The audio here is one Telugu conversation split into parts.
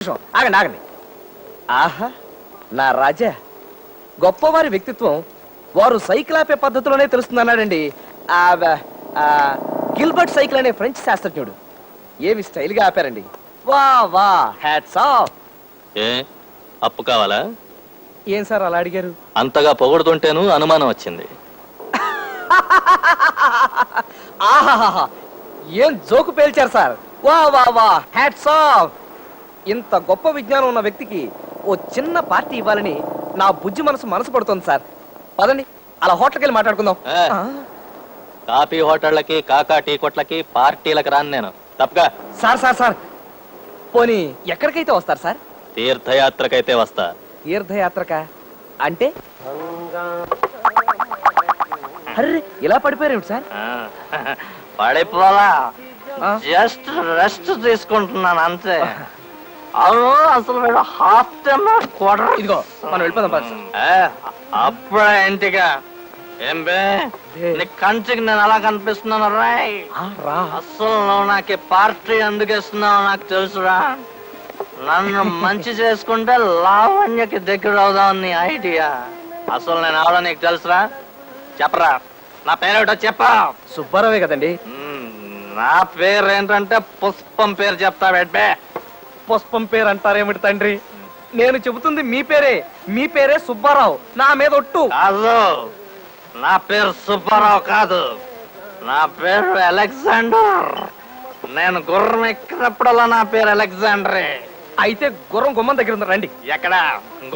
ఆగండి ఆగండి. ఆహా, నా రాజా, గొప్పవారి వ్యక్తిత్వం వారు సైకిల్ ఆపే పద్ధతిలోనే తెలుస్తుందన్నాడండి. గిల్బర్ట్ సైకిల్ అనే ఫ్రెంచ్ శాస్త్రజ్ఞుడు. ఏమి స్టైల్ గా ఆపారండి. వా వా, హ్యాట్స్ ఆఫ్. ఏ అప్పు కావాలా? ఏం సార్ అలా అడిగారు? అంతగా పొగడుతుంటేను అనుమానం వచ్చింది. ఆహాహా, ఏం జోకు పేల్చారు సార్. వా వా వా, హ్యాట్స్ ఆఫ్. ఇంత గొప్ప విజ్ఞానం ఉన్న వ్యక్తికి ఓ చిన్న పార్టీ ఇవ్వాలని నా బుజ్జి మనసు పడుతుంది సార్. పదండి, అలా హోటల్కి వెళ్ళి మాట్లాడుకుందాం. కాఫీ హోటళ్ళకి, కాకా టీ కొట్లకి, పార్టీలకు రాను నేను. తప్పగా. సార్ సార్ సార్, పోనీ ఎక్కడికైతే వస్తారు సార్? తీర్థయాత్రకైతే వస్తా. తీర్థయాత్రక అంటే? అర్రే, ఇలా పడిపోయారు సార్? పడిపోలా, జస్ట్ రెస్ట్ తీసుకుంటున్నాను అంతే. అవును, అసలు వీడు హాఫ్ టైమ్ క్వార్టర్. ఇదిగో మనం వెళ్ళిపోదాం. అప్పుడే ఇంటిగా ఏం బే, నీ కంచికి నేను అలా కనిపిస్తున్నాను రాయ్. అసలు నువ్వు నాకు పార్టీ ఎందుకు ఇస్తున్నావు నాకు తెలుసురా. నన్ను మంచి చేసుకుంటే లావణ్యకి దగ్గర అవుదాం నీ ఐడియా. అసలు నేను ఎవడో నీకు తెలుసురా? చెప్పరా, నా పేరేటో చెప్పా. సుబ్బారావే కదండి. నా పేరు ఏంటంటే పుష్పం పేరు చెప్తా బెడ్బే. పుష్పం పేరు అంటారేమిటి తండ్రి? నేను చెబుతుంది మీ పేరే. మీ పేరే సుబ్బారావు. నా మీద ఒట్టు. కాదు, నా పేరు సుబ్బారావు కాదు, నా పేరు అలెగ్జాండర్. నేను గుర్రం ఎక్కినప్పుడల్లా నా పేరు అలెగ్జాండరే. అయితే గుర్రం గుమ్మం దగ్గర ఉంది, రండి. ఎక్కడ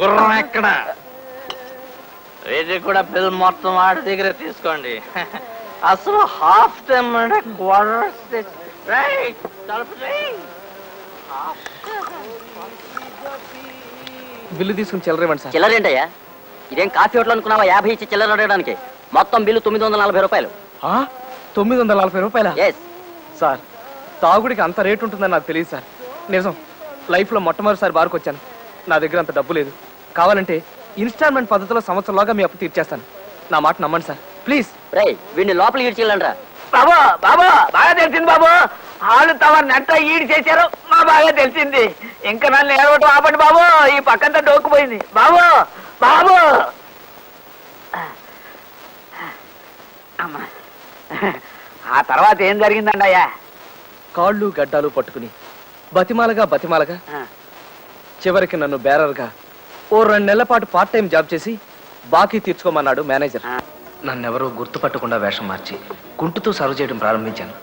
గుర్రం ఎక్కడ? ఇది కూడా బిల్ మొత్తం వాడి దగ్గర తీసుకోండి. అసలు హాఫ్ టైం అంటే క్వార్టర్. బిల్లు తీసుకుని చిల్లరేమండి సార్. చిల్లరేంటయ్యా? ఇదేం కాఫీ హోటల్ అనుకున్నావా? 50 ఇచ్చి చిల్లర అడగడానికి. మొత్తం బిల్లు 940 రూపాయలు. 940 రూపాయల? ఎస్ సార్, తాగుడికి అంత రేటు ఉంటుందని నాకు తెలియదు సార్. నిజం, లైఫ్ లో మొట్టమొదటిసారి బార్కు వచ్చాను. నా దగ్గర అంత డబ్బు లేదు. కావాలంటే ఇన్స్టాల్మెంట్ పద్ధతిలో సంవత్సరంలోగా మీ అప్పు తీర్చేస్తాను. నా మాట నమ్మండి సార్, ప్లీజ్. రై, వీడిని లోపలికి ఈడ్చిల్లండ్రా. బాబు బాబు, బాగా తెలిసింది బాబు. వాళ్ళు తమ నెట్ట ఈడి చేశారు, మా బాగా తెలిసింది. ఇంకా నన్ను ఏడవటం ఆపండి బాబు. ఈ పక్కంతా డోక్కుపోయింది బాబు. బాబు అమ్మా, ఆ తర్వాత ఏం జరిగిందండి అయ్యా? కాళ్ళు గడ్డాలు పట్టుకుని బతిమాలగా చివరికి నన్ను బేరర్గా ఓ 2 నెలల పాటు పార్ట్ టైం జాబ్ చేసి బాకీ తీర్చుకోమన్నాడు మేనేజర్. నన్నెవరూ గుర్తుపట్టకుండా వేషం మార్చి కుంటుతూ సర్వ్ చేయడం ప్రారంభించాను.